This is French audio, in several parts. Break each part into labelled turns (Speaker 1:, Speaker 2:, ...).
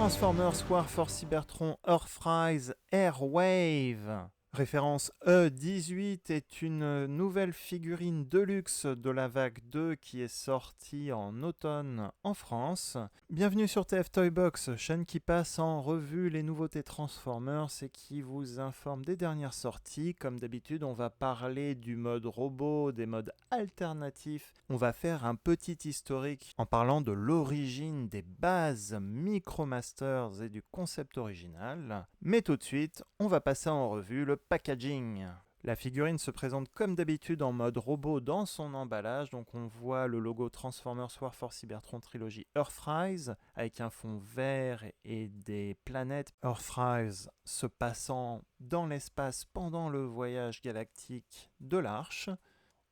Speaker 1: Transformers War for Cybertron Earthrise Airwave. Référence E18 est une nouvelle figurine deluxe de la vague 2 qui est sortie en automne en France. Bienvenue sur TF Toybox, chaîne qui passe en revue les nouveautés Transformers et qui vous informe des dernières sorties. Comme d'habitude, on va parler du mode robot, des modes alternatifs. On va faire un petit historique en parlant de l'origine des bases Micromasters et du concept original. Mais tout de suite, on va passer en revue le packaging. La figurine se présente comme d'habitude en mode robot dans son emballage, donc on voit le logo Transformers War for Cybertron Trilogy Earthrise avec un fond vert et des planètes Earthrise se passant dans l'espace pendant le voyage galactique de l'Arche.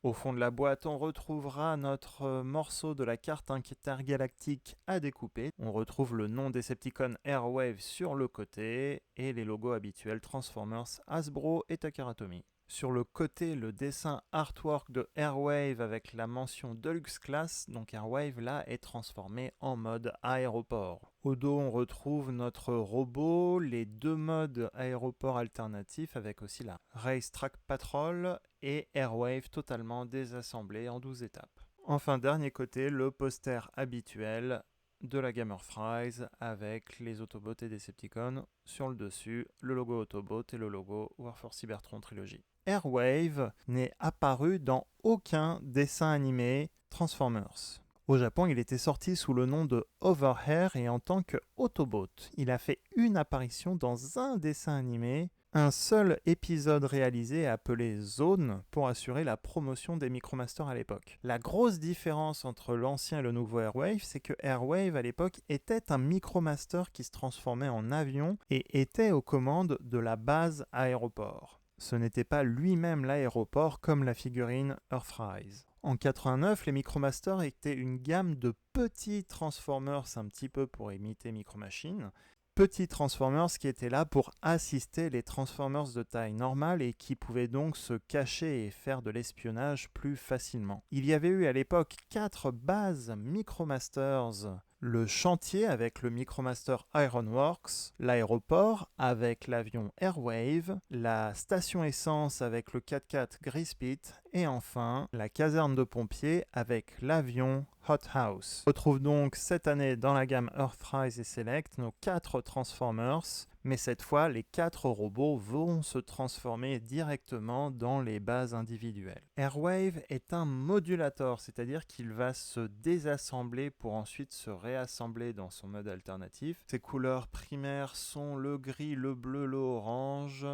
Speaker 1: Au fond de la boîte, on retrouvera notre morceau de la carte intergalactique à découper. On retrouve le nom Decepticon Airwave sur le côté et les logos habituels Transformers, Hasbro et Takara Tomy. Sur le côté, le dessin artwork de Airwave avec la mention Deluxe Class, donc Airwave là est transformé en mode aéroport. Au dos, on retrouve notre robot, les deux modes aéroport alternatifs avec aussi la Racetrack Patrol et Airwave totalement désassemblé en 12 étapes. Enfin, dernier côté, le poster habituel de la gamme Earthrise avec les Autobots et Decepticons sur le dessus, le logo Autobot et le logo War for Cybertron Trilogy. Airwave n'est apparu dans aucun dessin animé Transformers. Au Japon, il était sorti sous le nom de Overhair et en tant que Autobot. Il a fait une apparition dans un dessin animé, un seul épisode réalisé appelé Zone pour assurer la promotion des Micromasters à l'époque. La grosse différence entre l'ancien et le nouveau Airwave, c'est que Airwave à l'époque était un Micromaster qui se transformait en avion et était aux commandes de la base aéroport. Ce n'était pas lui-même l'aéroport comme la figurine Earthrise. En 89, les Micromasters étaient une gamme de petits Transformers un petit peu pour imiter Micro Machines. Petits Transformers qui étaient là pour assister les Transformers de taille normale et qui pouvaient donc se cacher et faire de l'espionnage plus facilement. Il y avait eu à l'époque 4 bases Micromasters. Le chantier avec le Micromaster Ironworks, l'aéroport avec l'avion Airwave, la station essence avec le 4x4 Grispit et enfin la caserne de pompiers avec l'avion Hot House. On retrouve donc cette année dans la gamme Earthrise et Select nos 4 Transformers, mais cette fois les 4 robots vont se transformer directement dans les bases individuelles. Airwave est un modulator, c'est-à-dire qu'il va se désassembler pour ensuite se réassembler dans son mode alternatif. Ses couleurs primaires sont le gris, le bleu, l'orange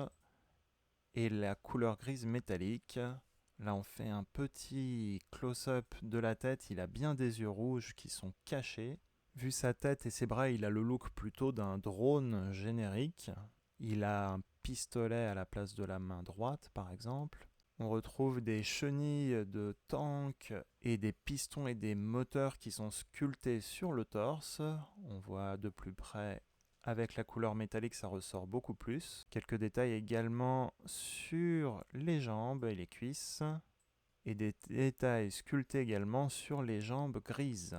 Speaker 1: et la couleur grise métallique. Là, on fait un petit close-up de la tête. Il a bien des yeux rouges qui sont cachés. Vu sa tête et ses bras, il a le look plutôt d'un drone générique. Il a un pistolet à la place de la main droite, par exemple. On retrouve des chenilles de tank et des pistons et des moteurs qui sont sculptés sur le torse. On voit de plus près. Avec la couleur métallique, ça ressort beaucoup plus. Quelques détails également sur les jambes et les cuisses. Et des détails sculptés également sur les jambes grises.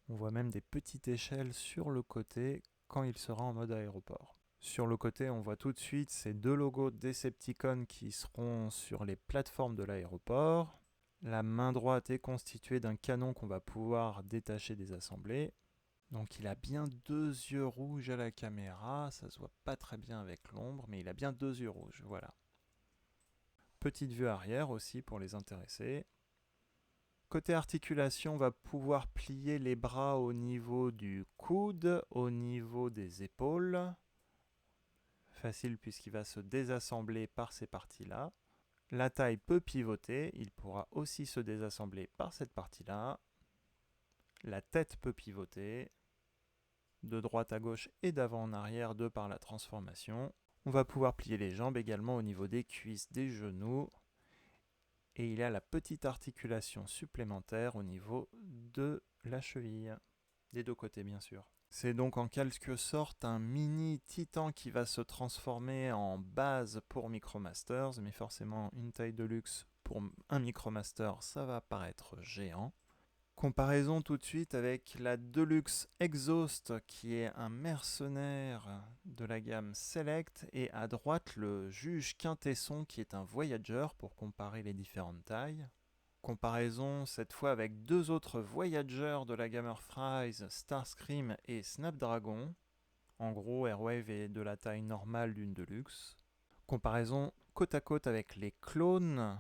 Speaker 1: On voit même des petites échelles sur le côté quand il sera en mode aéroport. Sur le côté, on voit tout de suite ces 2 logos Decepticon qui seront sur les plateformes de l'aéroport. La main droite est constituée d'un canon qu'on va pouvoir détacher des assemblées. Donc il a bien 2 yeux rouges à la caméra, ça se voit pas très bien avec l'ombre, mais il a bien 2 yeux rouges, voilà. Petite vue arrière aussi pour les intéressés. Côté articulation, on va pouvoir plier les bras au niveau du coude, au niveau des épaules. Facile puisqu'il va se désassembler par ces parties-là. La taille peut pivoter, il pourra aussi se désassembler par cette partie-là. La tête peut pivoter. De droite à gauche et d'avant en arrière de par la transformation. On va pouvoir plier les jambes également au niveau des cuisses, des genoux. Et il a la petite articulation supplémentaire au niveau de la cheville. Des 2 côtés bien sûr. C'est donc en quelque sorte un mini Titan qui va se transformer en base pour Micromasters, mais forcément une taille de luxe pour un Micromaster, ça va paraître géant. Comparaison tout de suite avec la Deluxe Exhaust qui est un mercenaire de la gamme Select et à droite le Juge Quintesson qui est un Voyager pour comparer les différentes tailles. Comparaison cette fois avec deux autres Voyagers de la gamme Earthrise, Starscream et Snapdragon. En gros, Airwave est de la taille normale d'une Deluxe. Comparaison côte à côte avec les clones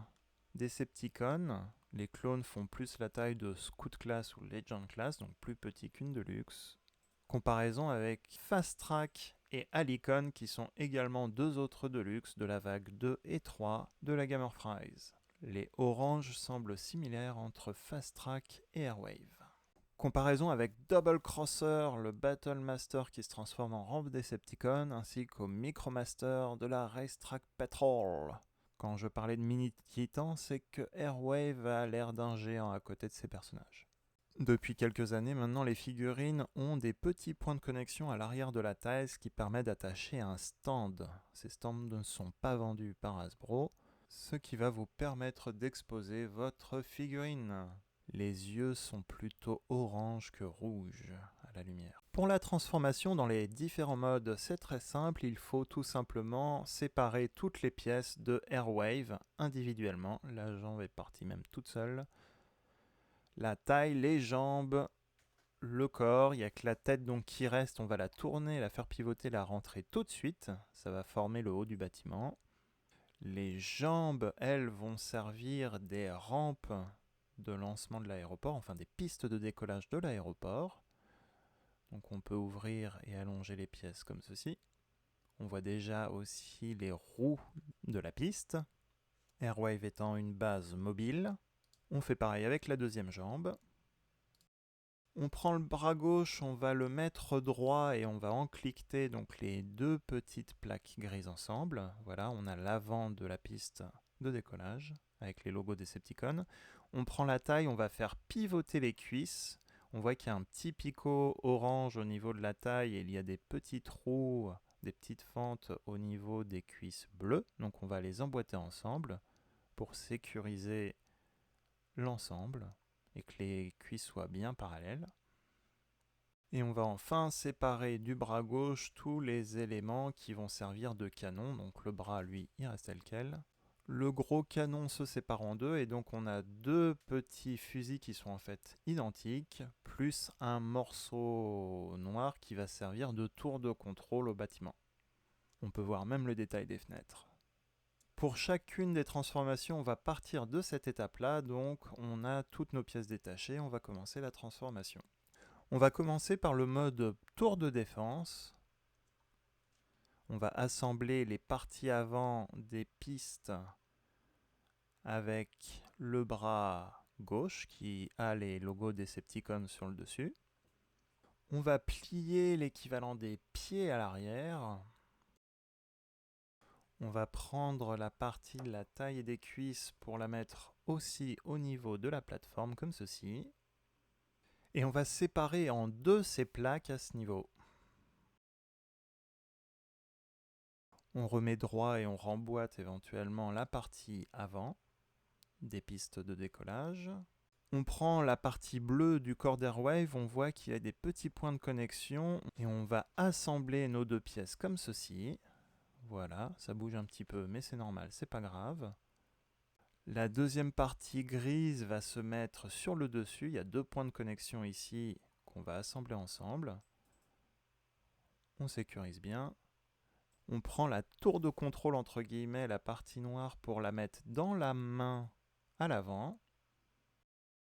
Speaker 1: Decepticons. Les clones font plus la taille de Scout Class ou Legend Class, donc plus petit qu'une Deluxe. Comparaison avec Fast Track et Alicon, qui sont également deux autres Deluxe de la vague 2 et 3 de la gamme Earthrise. Les oranges semblent similaires entre Fast Track et Airwave. Comparaison avec Double Crosser, le Battle Master qui se transforme en rampe Decepticon, ainsi qu'au Micromaster de la Racetrack Patrol. Quand je parlais de mini-titan, c'est que Airwave a l'air d'un géant à côté de ses personnages. Depuis quelques années maintenant, les figurines ont des petits points de connexion à l'arrière de la taille, ce qui permet d'attacher un stand. Ces stands ne sont pas vendus par Hasbro, ce qui va vous permettre d'exposer votre figurine. Les yeux sont plutôt orange que rouge à la lumière. Pour la transformation dans les différents modes, c'est très simple, il faut tout simplement séparer toutes les pièces de Airwave individuellement. La jambe est partie même toute seule. La taille, les jambes, le corps, il n'y a que la tête donc qui reste, on va la tourner, la faire pivoter, la rentrer tout de suite. Ça va former le haut du bâtiment. Les jambes, elles, vont servir des rampes de lancement de l'aéroport, enfin des pistes de décollage de l'aéroport. Donc on peut ouvrir et allonger les pièces comme ceci. On voit déjà aussi les roues de la piste. Airwave étant une base mobile. On fait pareil avec la deuxième jambe. On prend le bras gauche, on va le mettre droit et on va encliqueter donc les deux petites plaques grises ensemble. Voilà, on a l'avant de la piste de décollage avec les logos Decepticons. On prend la taille, on va faire pivoter les cuisses. On voit qu'il y a un petit picot orange au niveau de la taille et il y a des petits trous, des petites fentes au niveau des cuisses bleues. Donc on va les emboîter ensemble pour sécuriser l'ensemble et que les cuisses soient bien parallèles. Et on va enfin séparer du bras gauche tous les éléments qui vont servir de canon. Donc le bras, lui, il reste tel quel. Le gros canon se sépare en deux et donc on a deux petits fusils qui sont en fait identiques, plus un morceau noir qui va servir de tour de contrôle au bâtiment. On peut voir même le détail des fenêtres. Pour chacune des transformations, on va partir de cette étape-là, donc on a toutes nos pièces détachées, on va commencer la transformation. On va commencer par le mode tour de défense. On va assembler les parties avant des pistes avec le bras gauche qui a les logos Decepticons sur le dessus. On va plier l'équivalent des pieds à l'arrière. On va prendre la partie de la taille et des cuisses pour la mettre aussi au niveau de la plateforme comme ceci. Et on va séparer en deux ces plaques à ce niveau. On remet droit et on remboîte éventuellement la partie avant des pistes de décollage. On prend la partie bleue du corps d'Airwave, on voit qu'il y a des petits points de connexion et on va assembler nos deux pièces comme ceci. Voilà, ça bouge un petit peu mais c'est normal, c'est pas grave. La deuxième partie grise va se mettre sur le dessus, il y a deux points de connexion ici qu'on va assembler ensemble. On sécurise bien. On prend la tour de contrôle entre guillemets, la partie noire pour la mettre dans la main à l'avant.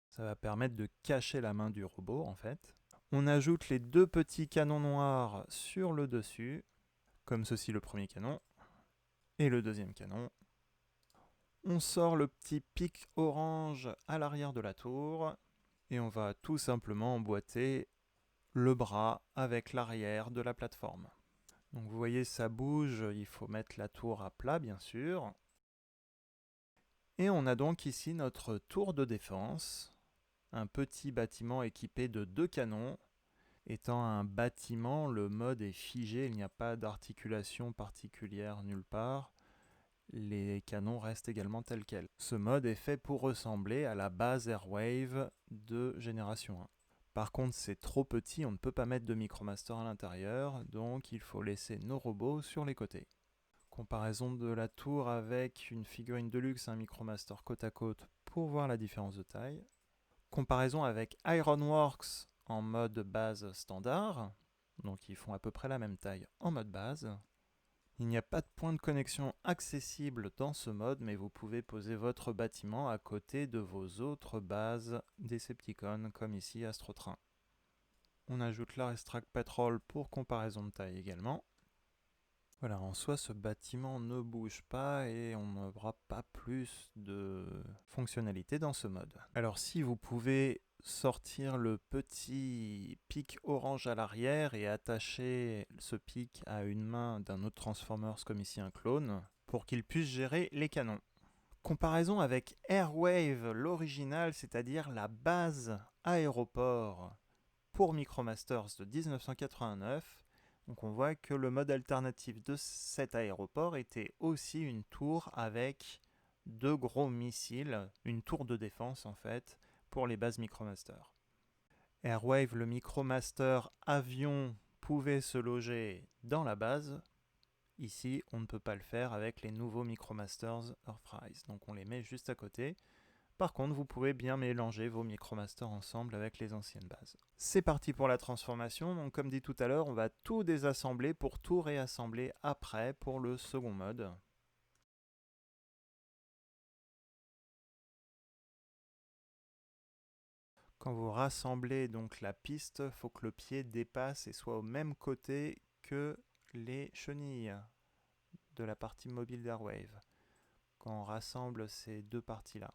Speaker 1: Ça va permettre de cacher la main du robot en fait. On ajoute les deux petits canons noirs sur le dessus, comme ceci le premier canon et le deuxième canon. On sort le petit pic orange à l'arrière de la tour et on va tout simplement emboîter le bras avec l'arrière de la plateforme. Donc vous voyez ça bouge, il faut mettre la tour à plat bien sûr. Et on a donc ici notre tour de défense, un petit bâtiment équipé de deux canons. Étant un bâtiment, le mode est figé, il n'y a pas d'articulation particulière nulle part. Les canons restent également tels quels. Ce mode est fait pour ressembler à la base Airwave de génération 1. Par contre, c'est trop petit, on ne peut pas mettre de Micromaster à l'intérieur, donc il faut laisser nos robots sur les côtés. Comparaison de la tour avec une figurine Deluxe, un Micromaster côte à côte pour voir la différence de taille. Comparaison avec Ironworks en mode base standard, donc ils font à peu près la même taille en mode base. Il n'y a pas de point de connexion accessible dans ce mode, mais vous pouvez poser votre bâtiment à côté de vos autres bases Decepticons, comme ici Astrotrain. On ajoute la Racetrack Patrol pour comparaison de taille également. Voilà, en soi, ce bâtiment ne bouge pas et on n'aura pas plus de fonctionnalités dans ce mode. Alors si vous pouvez sortir le petit pic orange à l'arrière et attacher ce pic à une main d'un autre Transformers comme ici un clone pour qu'il puisse gérer les canons. Comparaison avec Airwave, l'original, c'est-à-dire la base aéroport pour Micromasters de 1989. Donc on voit que le mode alternatif de cet aéroport était aussi une tour avec deux gros missiles, une tour de défense en fait, pour les bases Micromaster. Airwave, le Micromaster avion, pouvait se loger dans la base. Ici, on ne peut pas le faire avec les nouveaux Micromasters Earthrise, donc on les met juste à côté. Par contre, vous pouvez bien mélanger vos Micromasters ensemble avec les anciennes bases. C'est parti pour la transformation. Donc, comme dit tout à l'heure, on va tout désassembler pour tout réassembler après pour le second mode. Quand vous rassemblez donc la piste, il faut que le pied dépasse et soit au même côté que les chenilles de la partie mobile d'Airwave. Quand on rassemble ces deux parties-là.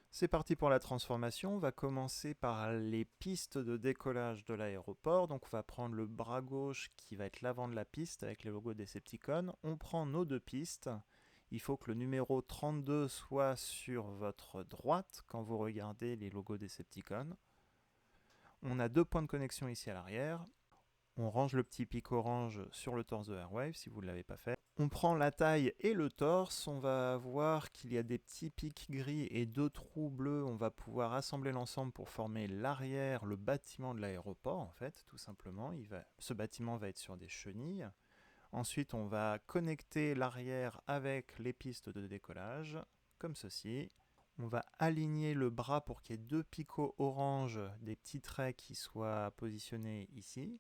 Speaker 1: C'est parti pour la transformation. On va commencer par les pistes de décollage de l'aéroport. Donc on va prendre le bras gauche qui va être l'avant de la piste avec le logo Decepticon. On prend nos deux pistes. Il faut que le numéro 32 soit sur votre droite quand vous regardez les logos Decepticon. On a deux points de connexion ici à l'arrière. On range le petit pic orange sur le torse de Airwave si vous ne l'avez pas fait. On prend la taille et le torse, on va voir qu'il y a des petits pics gris et deux trous bleus. On va pouvoir assembler l'ensemble pour former l'arrière, le bâtiment de l'aéroport en fait, tout simplement. Ce bâtiment va être sur des chenilles. Ensuite, on va connecter l'arrière avec les pistes de décollage, comme ceci. On va aligner le bras pour qu'il y ait deux picots orange, des petits traits qui soient positionnés ici.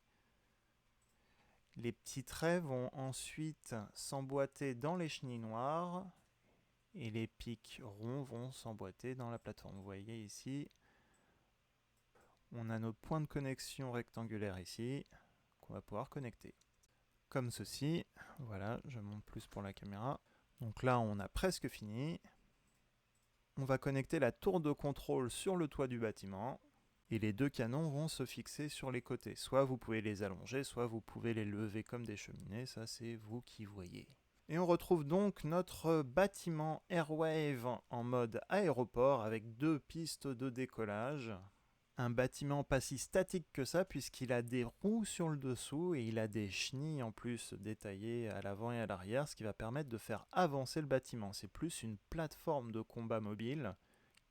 Speaker 1: Les petits traits vont ensuite s'emboîter dans les chenilles noires et les pics ronds vont s'emboîter dans la plateforme. Vous voyez ici, on a nos points de connexion rectangulaires ici qu'on va pouvoir connecter. Comme ceci, voilà, je monte plus pour la caméra. Donc là, on a presque fini. On va connecter la tour de contrôle sur le toit du bâtiment. Et les deux canons vont se fixer sur les côtés. Soit vous pouvez les allonger, soit vous pouvez les lever comme des cheminées, ça c'est vous qui voyez. Et on retrouve donc notre bâtiment Airwave en mode aéroport avec deux pistes de décollage. Un bâtiment pas si statique que ça puisqu'il a des roues sur le dessous et il a des chenilles en plus détaillées à l'avant et à l'arrière, ce qui va permettre de faire avancer le bâtiment. C'est plus une plateforme de combat mobile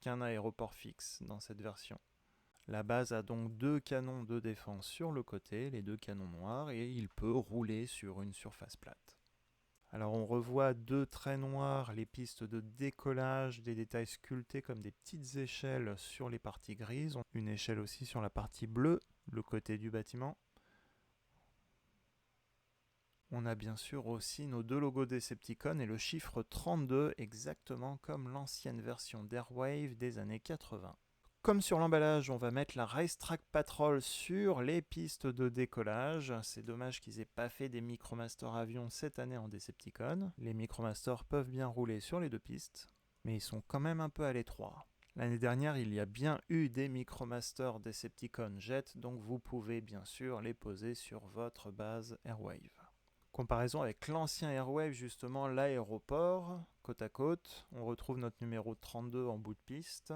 Speaker 1: qu'un aéroport fixe dans cette version. La base a donc deux canons de défense sur le côté, les deux canons noirs, et il peut rouler sur une surface plate. Alors on revoit deux traits noirs, les pistes de décollage, des détails sculptés comme des petites échelles sur les parties grises, une échelle aussi sur la partie bleue, le côté du bâtiment. On a bien sûr aussi nos deux logos Decepticon et le chiffre 32, exactement comme l'ancienne version d'Airwave des années 80. Comme sur l'emballage, on va mettre la Racetrack Patrol sur les pistes de décollage. C'est dommage qu'ils aient pas fait des Micromaster avions cette année en Decepticon. Les Micromaster peuvent bien rouler sur les deux pistes, mais ils sont quand même un peu à l'étroit. L'année dernière, il y a bien eu des Micromaster Decepticon Jet, donc vous pouvez bien sûr les poser sur votre base Airwave. Comparaison avec l'ancien Airwave, justement l'aéroport, côte à côte, on retrouve notre numéro 32 en bout de piste.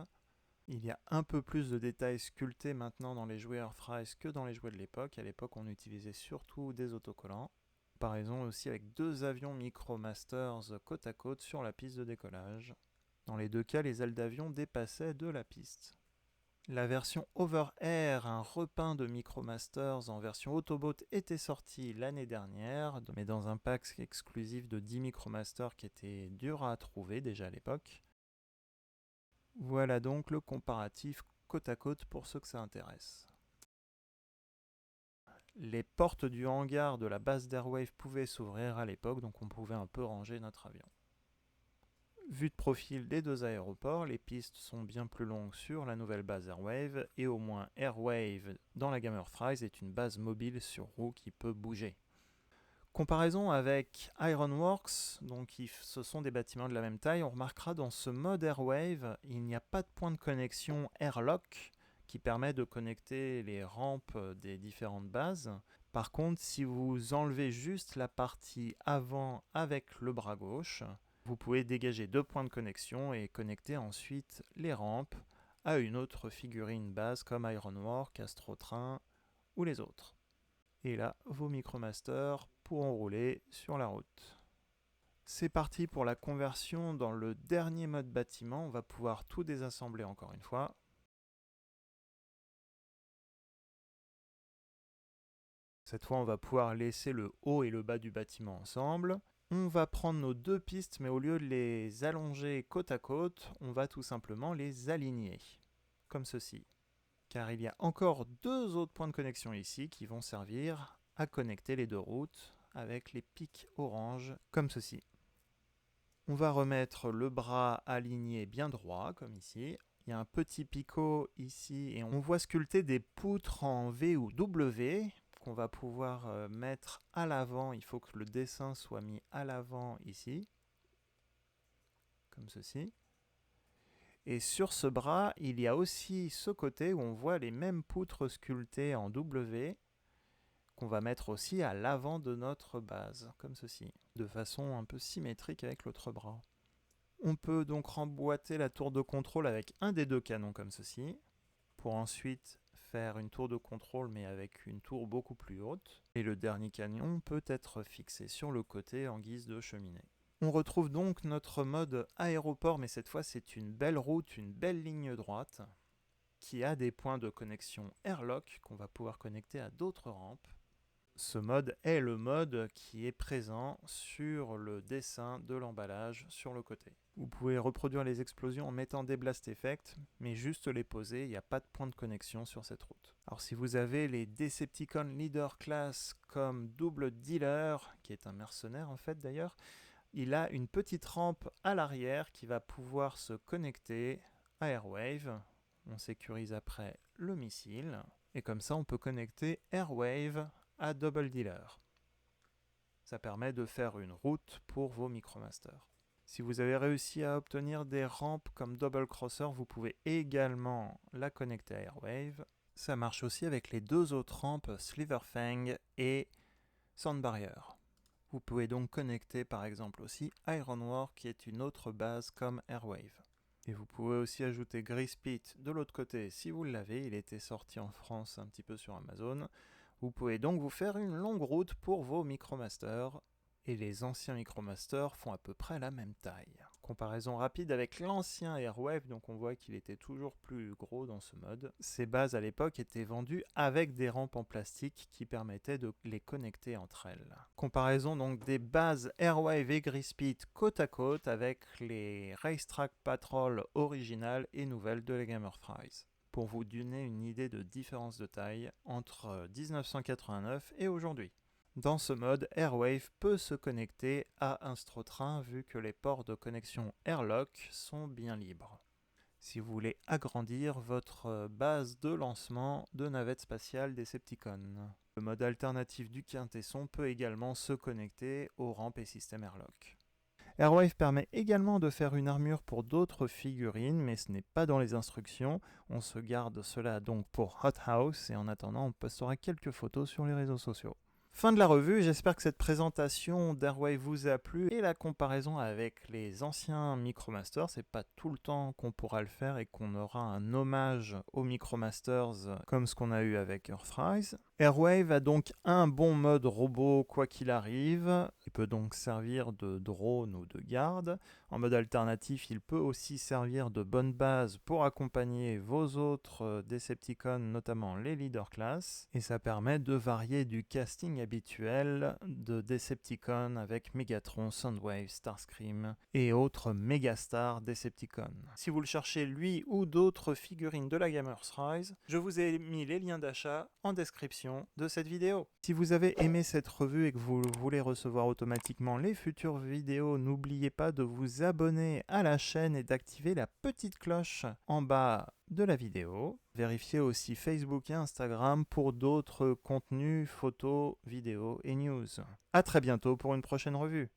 Speaker 1: Il y a un peu plus de détails sculptés maintenant dans les jouets Earthrise que dans les jouets de l'époque. À l'époque, on utilisait surtout des autocollants. Comparaison aussi avec 2 avions Micromasters côte à côte sur la piste de décollage. Dans les 2 cas, les ailes d'avion dépassaient de la piste. La version Over Air, un repeint de Micromasters en version Autobot, était sortie l'année dernière, mais dans un pack exclusif de 10 Micromasters qui était dur à trouver déjà à l'époque. Voilà donc le comparatif côte à côte pour ceux que ça intéresse. Les portes du hangar de la base d'Airwave pouvaient s'ouvrir à l'époque, donc on pouvait un peu ranger notre avion. Vue de profil des 2 aéroports, les pistes sont bien plus longues sur la nouvelle base Airwave, et au moins Airwave dans la gamme Earthrise est une base mobile sur roue qui peut bouger. Comparaison avec Ironworks, donc ce sont des bâtiments de la même taille, on remarquera dans ce mode Airwave, il n'y a pas de point de connexion Airlock qui permet de connecter les rampes des différentes bases. Par contre, si vous enlevez juste la partie avant avec le bras gauche, vous pouvez dégager 2 points de connexion et connecter ensuite les rampes à une autre figurine base comme Ironworks, Astrotrain ou les autres. Et là, vos Micromasters pourront rouler sur la route. C'est parti pour la conversion dans le dernier mode bâtiment. On va pouvoir tout désassembler encore une fois. Cette fois, on va pouvoir laisser le haut et le bas du bâtiment ensemble. On va prendre nos 2 pistes, mais au lieu de les allonger côte à côte, on va tout simplement les aligner, comme ceci. Car il y a encore 2 autres points de connexion ici qui vont servir à connecter les 2 routes avec les pics orange, comme ceci. On va remettre le bras aligné bien droit, comme ici. Il y a un petit picot ici, et on voit sculpter des poutres en V ou W, qu'on va pouvoir mettre à l'avant. Il faut que le dessin soit mis à l'avant ici, comme ceci. Et sur ce bras, il y a aussi ce côté où on voit les mêmes poutres sculptées en W, qu'on va mettre aussi à l'avant de notre base, comme ceci, de façon un peu symétrique avec l'autre bras. On peut donc remboîter la tour de contrôle avec un des 2 canons comme ceci, pour ensuite faire une tour de contrôle mais avec une tour beaucoup plus haute. Et le dernier canon peut être fixé sur le côté en guise de cheminée. On retrouve donc notre mode aéroport, mais cette fois c'est une belle route, une belle ligne droite, qui a des points de connexion airlock qu'on va pouvoir connecter à d'autres rampes. Ce mode est le mode qui est présent sur le dessin de l'emballage sur le côté. Vous pouvez reproduire les explosions en mettant des blast effects, mais juste les poser, il n'y a pas de point de connexion sur cette route. Alors si vous avez les Decepticon Leader Class comme Double Dealer, qui est un mercenaire en fait d'ailleurs, il a une petite rampe à l'arrière qui va pouvoir se connecter à Airwave. On sécurise après le missile, et comme ça on peut connecter Airwave à Double Dealer. Ça permet de faire une route pour vos Micromasters. Si vous avez réussi à obtenir des rampes comme Double Crosser, vous pouvez également la connecter à Airwave. Ça marche aussi avec les 2 autres rampes Sliverfang et Sound Barrier. Vous pouvez donc connecter par exemple aussi Ironworks qui est une autre base comme Airwave. Et vous pouvez aussi ajouter Greasepit de l'autre côté si vous l'avez, il était sorti en France un petit peu sur Amazon. Vous pouvez donc vous faire une longue route pour vos Micromasters, et les anciens Micromasters font à peu près la même taille. Comparaison rapide avec l'ancien Airwave, donc on voit qu'il était toujours plus gros dans ce mode. Ces bases à l'époque étaient vendues avec des rampes en plastique qui permettaient de les connecter entre elles. Comparaison donc des bases Airwave et Greasepit côte à côte avec les Racetrack Patrol originales et nouvelles de la Game Earthrise, pour vous donner une idée de différence de taille entre 1989 et aujourd'hui. Dans ce mode, Airwave peut se connecter à un Astrotrain vu que les ports de connexion Airlock sont bien libres. Si vous voulez agrandir votre base de lancement de navette spatiale Decepticon. Le mode alternatif du quintesson peut également se connecter aux rampes et systèmes Airlock. Airwave permet également de faire une armure pour d'autres figurines, mais ce n'est pas dans les instructions. On se garde cela donc pour Hot House, et en attendant, on postera quelques photos sur les réseaux sociaux. Fin de la revue, j'espère que cette présentation d'Airwave vous a plu et la comparaison avec les anciens Micromasters, c'est pas tout le temps qu'on pourra le faire et qu'on aura un hommage aux Micromasters comme ce qu'on a eu avec Earthrise. Airwave a donc un bon mode robot quoi qu'il arrive, il peut donc servir de drone ou de garde. En mode alternatif, il peut aussi servir de bonne base pour accompagner vos autres Decepticons, notamment les Leader Class, et ça permet de varier du casting habituel de Decepticons avec Megatron, Soundwave, Starscream et autres Megastars Decepticons. Si vous le cherchez lui ou d'autres figurines de la gamme Earthrise, je vous ai mis les liens d'achat en description de cette vidéo. Si vous avez aimé cette revue et que vous voulez recevoir automatiquement les futures vidéos, n'oubliez pas de vous abonner à la chaîne et d'activer la petite cloche en bas de la vidéo. Vérifiez aussi Facebook et Instagram pour d'autres contenus, photos, vidéos et news. A très bientôt pour une prochaine revue.